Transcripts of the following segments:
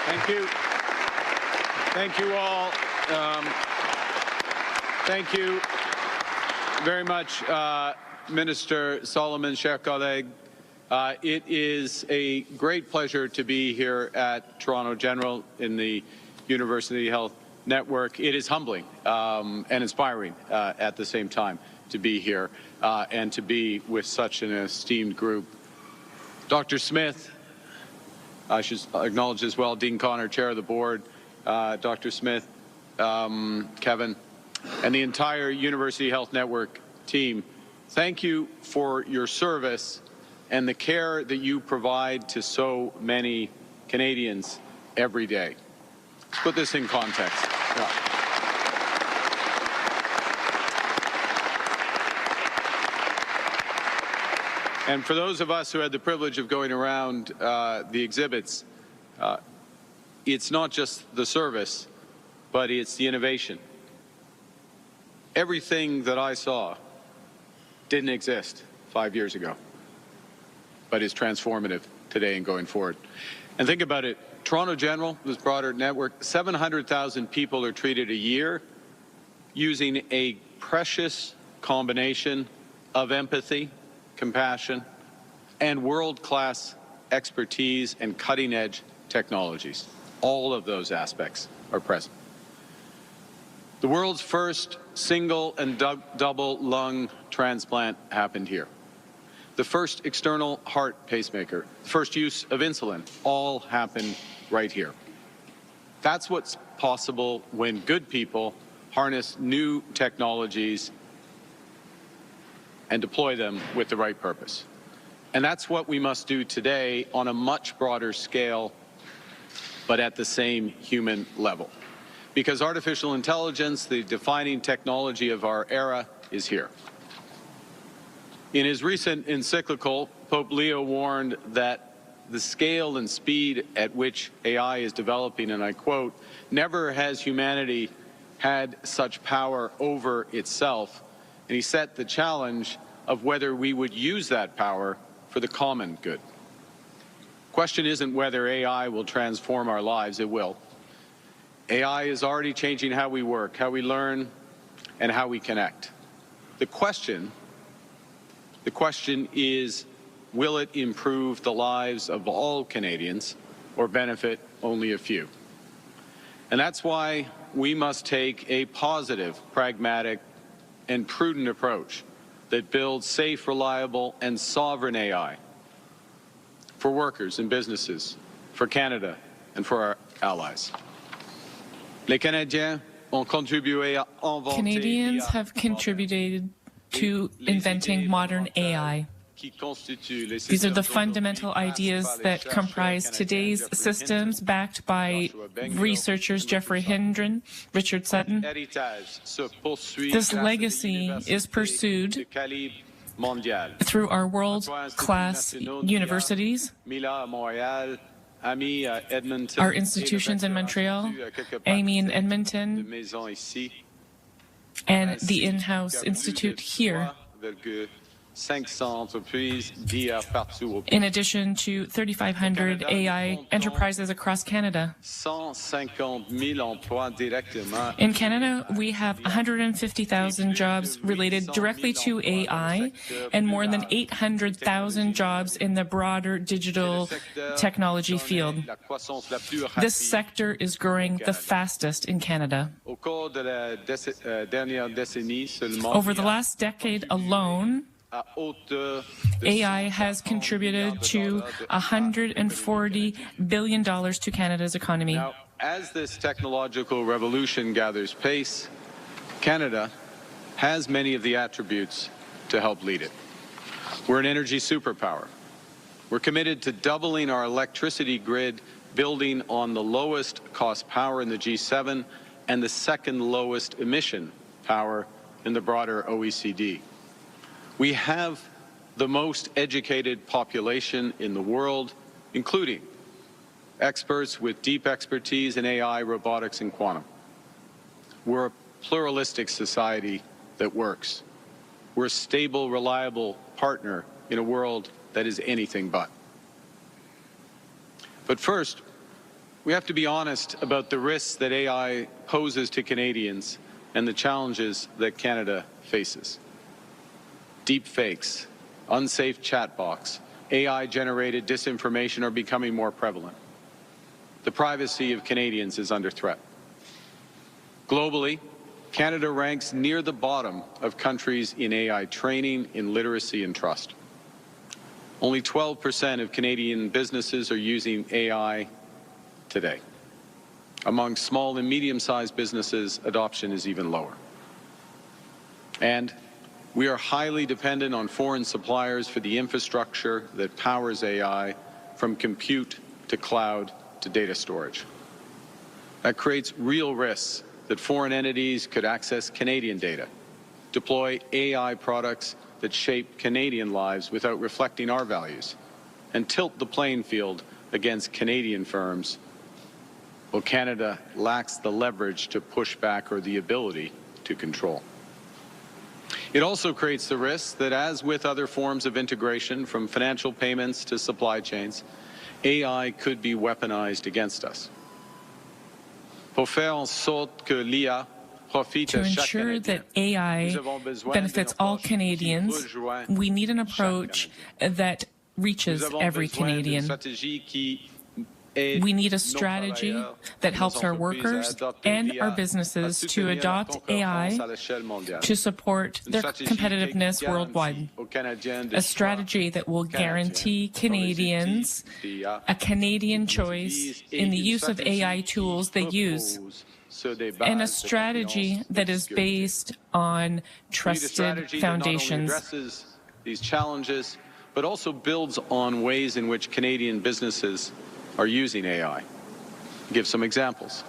Thank you. Thank you all. Thank you very much, Minister Solomon, chers collègues. It is a great pleasure to be here at Toronto General in the University Health Network. It is humbling and inspiring at the same time to be here and to be with such an esteemed group. Dr. Smith, I should acknowledge as well, Dean Connor, Chair of the Board, Dr. Smith, Kevin, and the entire University Health Network team, thank you for your service and the care that you provide to so many Canadians every day. Let's put this in context. Yeah. And for those of us who had the privilege of going around the exhibits, it's not just the service, but it's the innovation. Everything that I saw didn't exist 5 years ago, but is transformative today and going forward. And think about it, Toronto General, this broader network, 700,000 people are treated a year using a precious combination of empathy, compassion, and world-class expertise and cutting-edge technologies. All of those aspects are present. The world's first single and double lung transplant happened here. The first external heart pacemaker, the first use of insulin, all happened right here. That's what's possible when good people harness new technologies and deploy them with the right purpose. And that's what we must do today on a much broader scale, but at the same human level. Because artificial intelligence, the defining technology of our era, is here. In his recent encyclical, Pope Leo warned that the scale and speed at which AI is developing, and I quote, "Never has humanity had such power over itself," and he set the challenge of whether we would use that power for the common good. The question isn't whether AI will transform our lives, it will. AI is already changing how we work, how we learn, and how we connect. The question is, will it improve the lives of all Canadians or benefit only a few? And that's why we must take a positive, pragmatic, and prudent approach that builds safe, reliable, and sovereign AI for workers and businesses, for Canada, and for our allies. Canadians have contributed to inventing modern AI. These are the fundamental ideas that comprise today's systems, backed by researchers Jeffrey Hindren, Richard Sutton. This legacy is pursued through our world-class universities, our institutions in Montreal, AMI in Edmonton, and the in-house institute here, in addition to 3,500 AI enterprises across Canada. In Canada, we have 150,000 jobs related directly to AI and more than 800,000 jobs in the broader digital technology field. This sector is growing the fastest in Canada. Over the last decade alone, AI has contributed to $140 billion to Canada's economy. Now, as this technological revolution gathers pace, Canada has many of the attributes to help lead it. We're an energy superpower. We're committed to doubling our electricity grid, building on the lowest cost power in the G7 and the second lowest emission power in the broader OECD. We have the most educated population in the world, including experts with deep expertise in AI, robotics, and quantum. We're a pluralistic society that works. We're a stable, reliable partner in a world that is anything but. But first, We have to be honest about the risks that AI poses to Canadians and the challenges that Canada faces. Deep fakes, unsafe chat box, AI-generated disinformation are becoming more prevalent. The privacy of Canadians is under threat. Globally, Canada ranks near the bottom of countries in AI training, in literacy, and trust. Only 12% of Canadian businesses are using AI today. Among small and medium-sized businesses, adoption is even lower. And we are highly dependent on foreign suppliers for the infrastructure that powers AI, from compute to cloud to data storage. That creates real risks that foreign entities could access Canadian data, deploy AI products that shape Canadian lives without reflecting our values, and tilt the playing field against Canadian firms, while Canada lacks the leverage to push back or the ability to control. It also creates the risk that, as with other forms of integration, from financial payments to supply chains, AI could be weaponized against us. To ensure that AI benefits all Canadians, we need an approach that reaches every Canadian. We need a strategy that helps our workers and our businesses to adopt AI to support their competitiveness worldwide. A strategy that will guarantee Canadians a Canadian choice in the use of AI tools they use, and a strategy that is based on trusted foundations. Addresses these challenges, but also builds on ways in which Canadian businesses are using AI. I'll give some examples.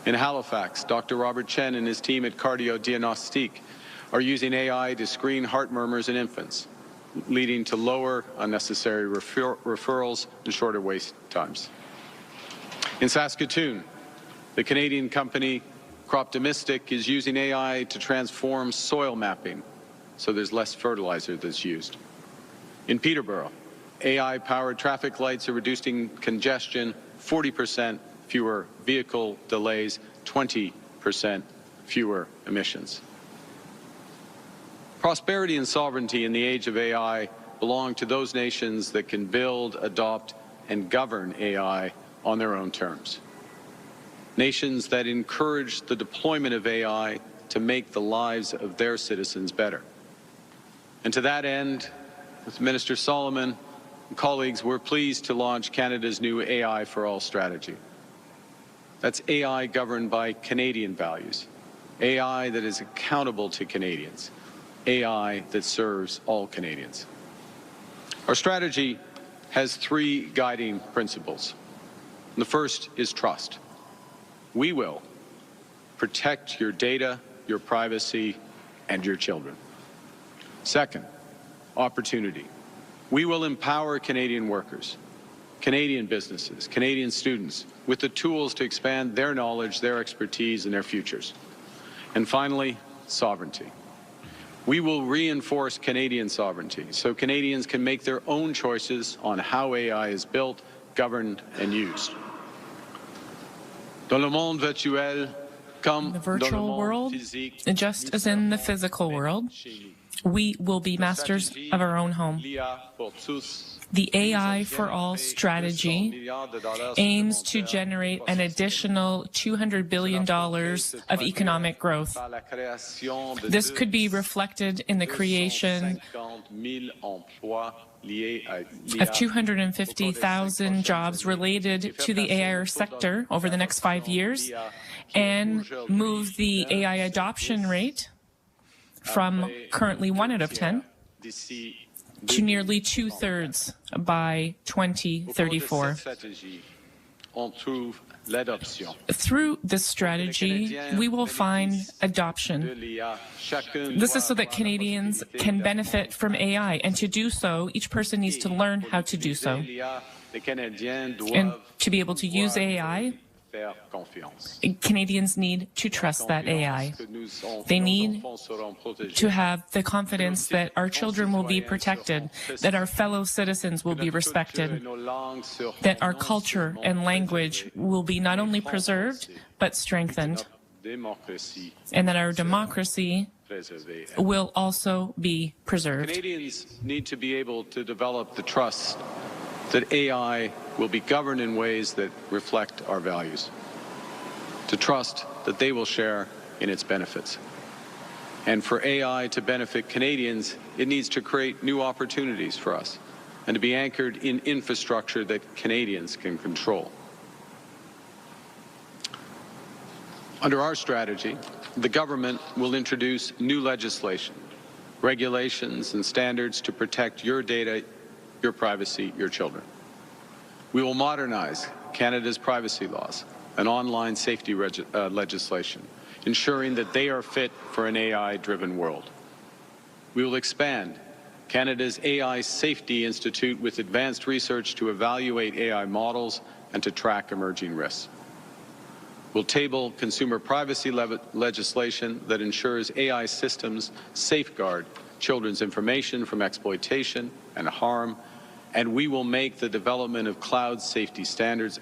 In Halifax, Dr. Robert Chen and his team at Cardio Diagnostic are using AI to screen heart murmurs in infants, leading to lower unnecessary referrals and shorter wait times. In Saskatoon, the Canadian company Croptomistic is using AI to transform soil mapping so there's less fertilizer that's used. In Peterborough, AI-powered traffic lights are reducing congestion, 40% fewer vehicle delays, 20% fewer emissions. Prosperity and sovereignty in the age of AI belong to those nations that can build, adopt, and govern AI on their own terms. Nations that encourage the deployment of AI to make the lives of their citizens better. And to that end, with Minister Solomon and colleagues, we're pleased to launch Canada's new AI for All strategy. That's AI governed by Canadian values, AI that is accountable to Canadians, AI that serves all Canadians. Our strategy has three guiding principles. The first is trust. We will protect your data, your privacy, and your children. Second, opportunity. We will empower Canadian workers, Canadian businesses, Canadian students with the tools to expand their knowledge, their expertise, and their futures. And finally, sovereignty. We will reinforce Canadian sovereignty so Canadians can make their own choices on how AI is built, governed, and used. In the virtual world, just as in the physical world, we will be masters of our own home. The AI for All strategy aims to generate an additional $200 billion of economic growth. This could be reflected in the creation of 250,000 jobs related to the AI sector over the next 5 years, and move the AI adoption rate from currently 1 out of 10 to nearly 2/3 by 2034. Through this strategy, we will find adoption. This is so that Canadians can benefit from AI, and to do so, each person needs to learn how to do so. And to be able to use AI, Canadians need to trust that AI. They need to have the confidence that our children will be protected, that our fellow citizens will be respected, that our culture and language will be not only preserved, but strengthened, and that our democracy will also be preserved. Canadians need to be able to develop the trust that AI will be governed in ways that reflect our values, to trust that they will share in its benefits. And for AI to benefit Canadians, it needs to create new opportunities for us and to be anchored in infrastructure that Canadians can control. Under our strategy, the government will introduce new legislation, regulations and standards to protect your data, your privacy, your children. We will modernize Canada's privacy laws and online safety legislation, ensuring that they are fit for an AI-driven world. We will expand Canada's AI Safety Institute with advanced research to evaluate AI models and to track emerging risks. We'll table consumer privacy legislation that ensures AI systems safeguard children's information from exploitation and harm, and we will make the development of cloud safety standards,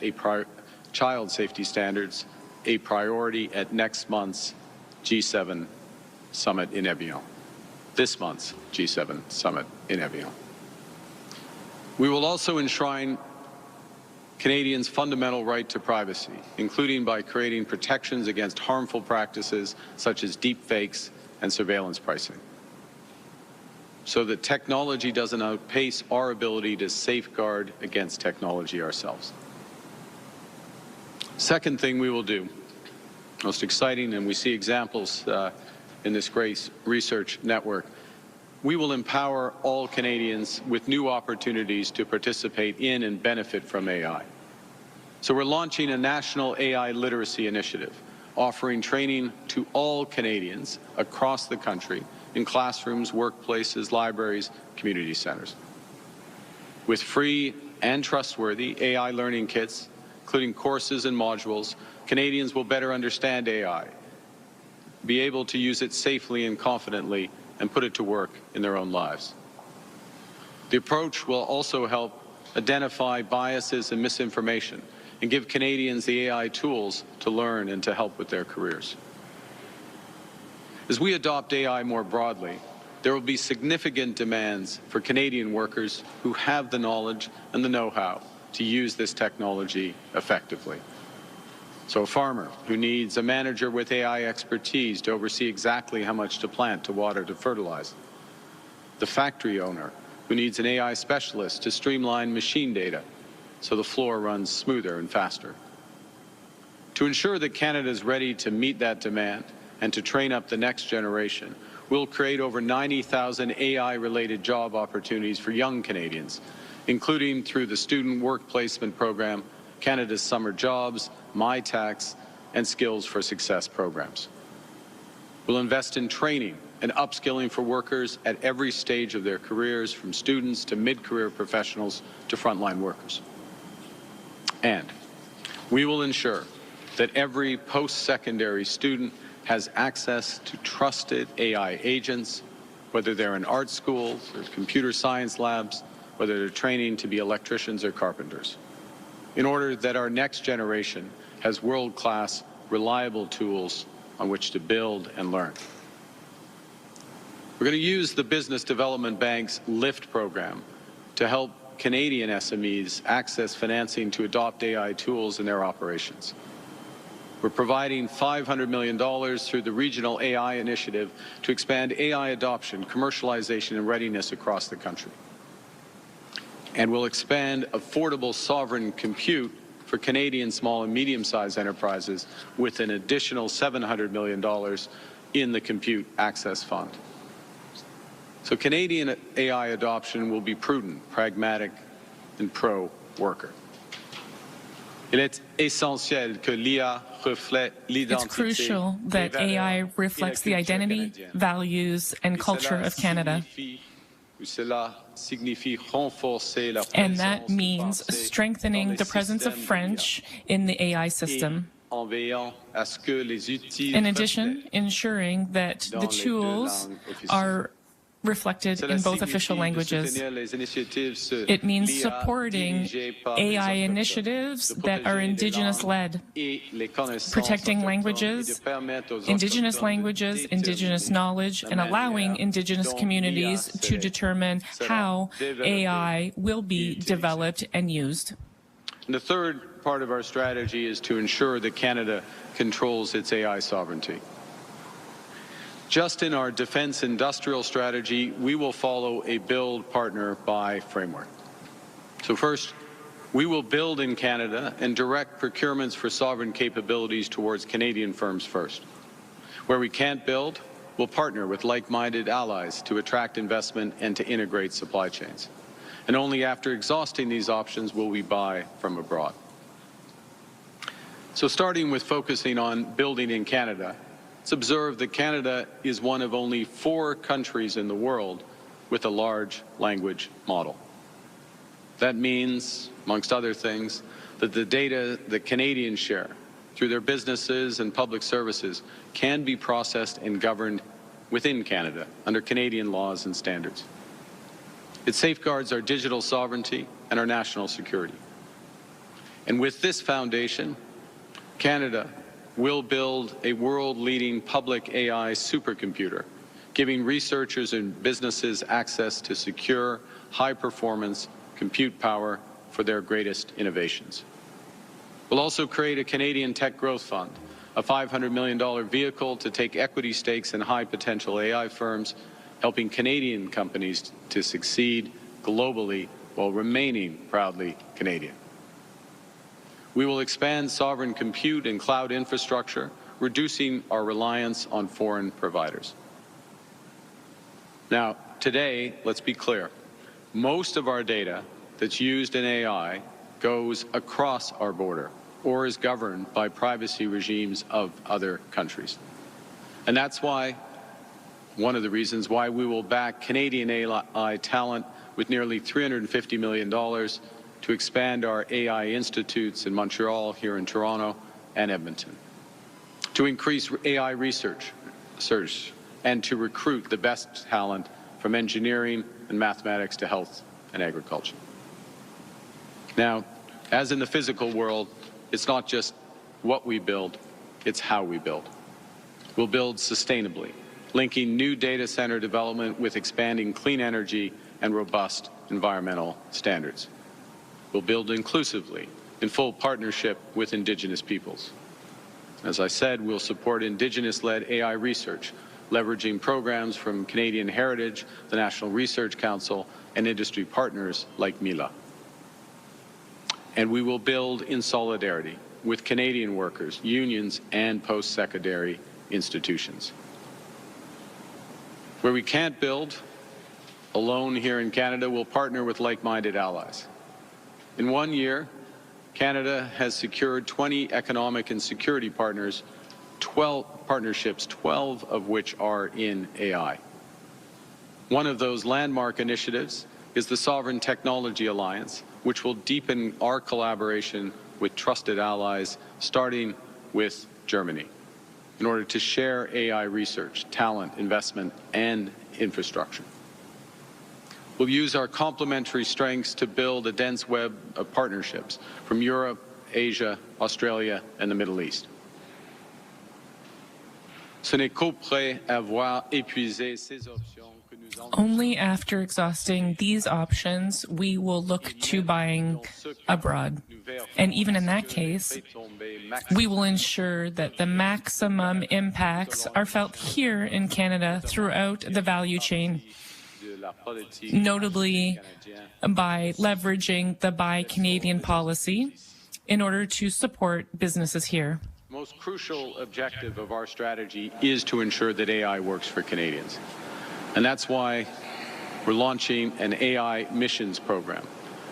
child safety standards, a priority at next month's G7 summit in Evian. This month's G7 summit in Evian. We will also enshrine Canadians' fundamental right to privacy, including by creating protections against harmful practices such as deepfakes and surveillance pricing, so that technology doesn't outpace our ability to safeguard against technology ourselves. Second thing we will do, most exciting, and we see examples in this great research network, we will empower all Canadians with new opportunities to participate in and benefit from AI. So we're launching a national AI literacy initiative, offering training to all Canadians across the country in classrooms, workplaces, libraries, community centres. With free and trustworthy AI learning kits, including courses and modules, Canadians will better understand AI, be able to use it safely and confidently, and put it to work in their own lives. The approach will also help identify biases and misinformation and give Canadians the AI tools to learn and to help with their careers. As we adopt AI more broadly, there will be significant demands for Canadian workers who have the knowledge and the know-how to use this technology effectively. So a farmer who needs a manager with AI expertise to oversee exactly how much to plant, to water, to fertilize. The factory owner who needs an AI specialist to streamline machine data so the floor runs smoother and faster. To ensure that Canada is ready to meet that demand and to train up the next generation, we'll create over 90,000 AI-related job opportunities for young Canadians, including through the Student Work Placement Program, Canada's Summer Jobs, MyTax, and Skills for Success programs. We'll invest in training and upskilling for workers at every stage of their careers, from students to mid-career professionals to frontline workers. And we will ensure that every post-secondary student has access to trusted AI agents, whether they're in art schools or computer science labs, whether they're training to be electricians or carpenters, in order that our next generation has world-class, reliable tools on which to build and learn. We're going to use the Business Development Bank's LIFT program to help Canadian SMEs access financing to adopt AI tools in their operations. We're providing $500 million through the Regional AI Initiative to expand AI adoption, commercialization, and readiness across the country. And we'll expand affordable sovereign compute for Canadian small and medium-sized enterprises with an additional $700 million in the Compute Access Fund. So Canadian AI adoption will be prudent, pragmatic, and pro-worker. It's crucial that AI reflects the identity, values, and culture of Canada. And that means strengthening the presence of French in the AI system. In addition, ensuring that the tools are reflected in both official languages. It means supporting AI initiatives that are Indigenous-led, protecting languages, Indigenous knowledge, and allowing Indigenous communities to determine how AI will be developed and used. And the third part of our strategy is to ensure that Canada controls its AI sovereignty. Just in our defense industrial strategy, we will follow a build, partner, buy framework. So first, we will build in Canada and direct procurements for sovereign capabilities towards Canadian firms first. Where we can't build, we'll partner with like-minded allies to attract investment and to integrate supply chains. And only after exhausting these options will we buy from abroad. So starting with focusing on building in Canada, it's observed that Canada is one of only 4 countries in the world with a large language model. That means, amongst other things, that the data that Canadians share through their businesses and public services can be processed and governed within Canada under Canadian laws and standards. It safeguards our digital sovereignty and our national security. And with this foundation, Canada will build a world-leading public AI supercomputer, giving researchers and businesses access to secure, high-performance compute power for their greatest innovations. We'll also create a Canadian Tech Growth Fund, a $500 million vehicle to take equity stakes in high-potential AI firms, helping Canadian companies to succeed globally while remaining proudly Canadian. We will expand sovereign compute and cloud infrastructure, reducing our reliance on foreign providers. Now, today, let's be clear, most of our data that's used in AI goes across our border or is governed by privacy regimes of other countries. And that's why, one of the reasons why we will back Canadian AI talent with nearly $350 million to expand our AI institutes in Montreal, here in Toronto, and Edmonton, to increase AI research, and to recruit the best talent from engineering and mathematics to health and agriculture. Now, as in the physical world, it's not just what we build, it's how we build. We'll build sustainably, linking new data center development with expanding clean energy and robust environmental standards. We'll build inclusively in full partnership with Indigenous peoples. As I said, we'll support Indigenous-led AI research, leveraging programs from Canadian Heritage, the National Research Council, and industry partners like Mila. And we will build in solidarity with Canadian workers, unions, and post-secondary institutions. Where we can't build alone here in Canada, we'll partner with like-minded allies. In 1 year, Canada has secured 20 economic and security partners, 12 partnerships, 12 of which are in AI. One of those landmark initiatives is the Sovereign Technology Alliance, which will deepen our collaboration with trusted allies, starting with Germany, in order to share AI research, talent, investment, and infrastructure. We'll use our complementary strengths to build a dense web of partnerships from Europe, Asia, Australia, and the Middle East. Ce n'est qu'après avoir épuisé ces options que nous Only after exhausting these options, we will look to buying abroad. And even in that case, we will ensure that the maximum impacts are felt here in Canada throughout the value chain, notably by leveraging the Buy Canadian policy in order to support businesses here. The most crucial objective of our strategy is to ensure that AI works for Canadians. And that's why we're launching an AI missions program,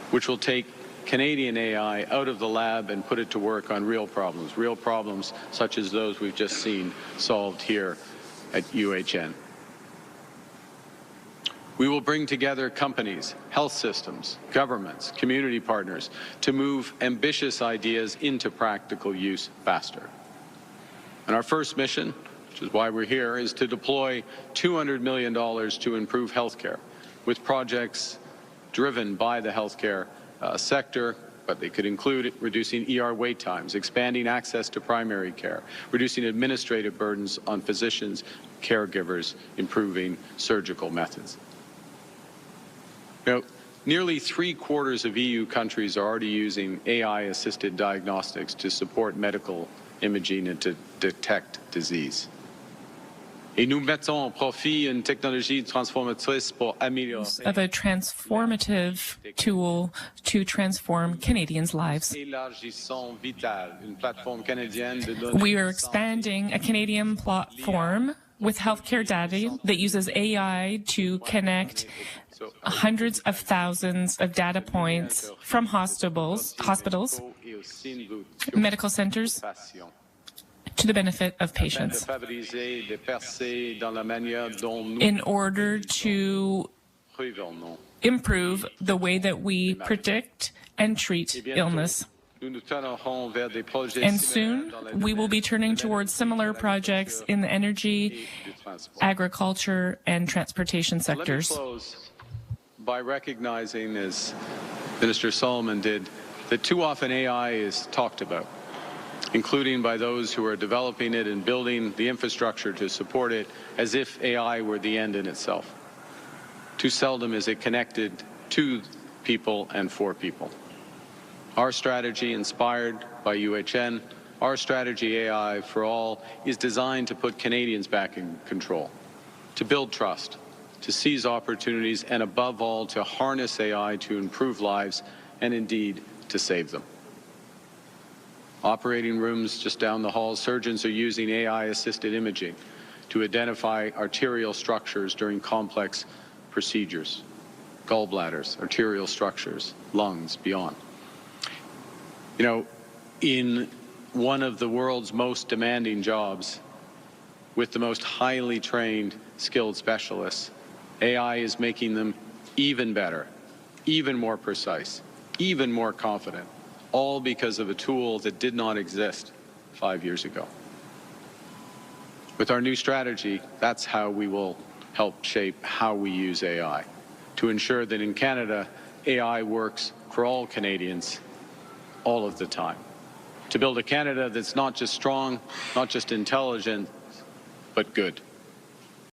which will take Canadian AI out of the lab and put it to work on real problems such as those we've just seen solved here at UHN. We will bring together companies, health systems, governments, community partners to move ambitious ideas into practical use faster. And our first mission, which is why we're here, is to deploy $200 million to improve healthcare with projects driven by the healthcare sector, but they could include reducing ER wait times, expanding access to primary care, reducing administrative burdens on physicians, caregivers, improving surgical methods. Nearly 3/4 of EU countries are already using AI-assisted diagnostics to support medical imaging and to detect disease. Et nous mettons en profit une technologie transformatrice pour améliorer of a transformative tool to transform Canadians' lives. We are expanding a Canadian platform with healthcare data that uses AI to connect hundreds of thousands of data points from hospitals, medical centers, to the benefit of patients, in order to improve the way that we predict and treat illness. And soon, we will be turning towards similar projects in the energy, agriculture, and transportation sectors. Let me close by recognizing, as Minister Solomon did, that too often AI is talked about, including by those who are developing it and building the infrastructure to support it, as if AI were the end in itself. Too seldom is it connected to people and for people. Our strategy, inspired by UHN, our strategy AI for All, is designed to put Canadians back in control, to build trust, to seize opportunities, and above all, to harness AI to improve lives and indeed to save them. Operating rooms just down the hall, surgeons are using AI-assisted imaging to identify arterial structures during complex procedures, gallbladders, arterial structures, lungs, beyond. You know, in one of the world's most demanding jobs, with the most highly trained, skilled specialists, AI is making them even better, even more precise, even more confident, all because of a tool that did not exist 5 years ago. With our new strategy, that's how we will help shape how we use AI, to ensure that in Canada, AI works for all Canadians all of the time. To build a Canada that's not just strong, not just intelligent, but good.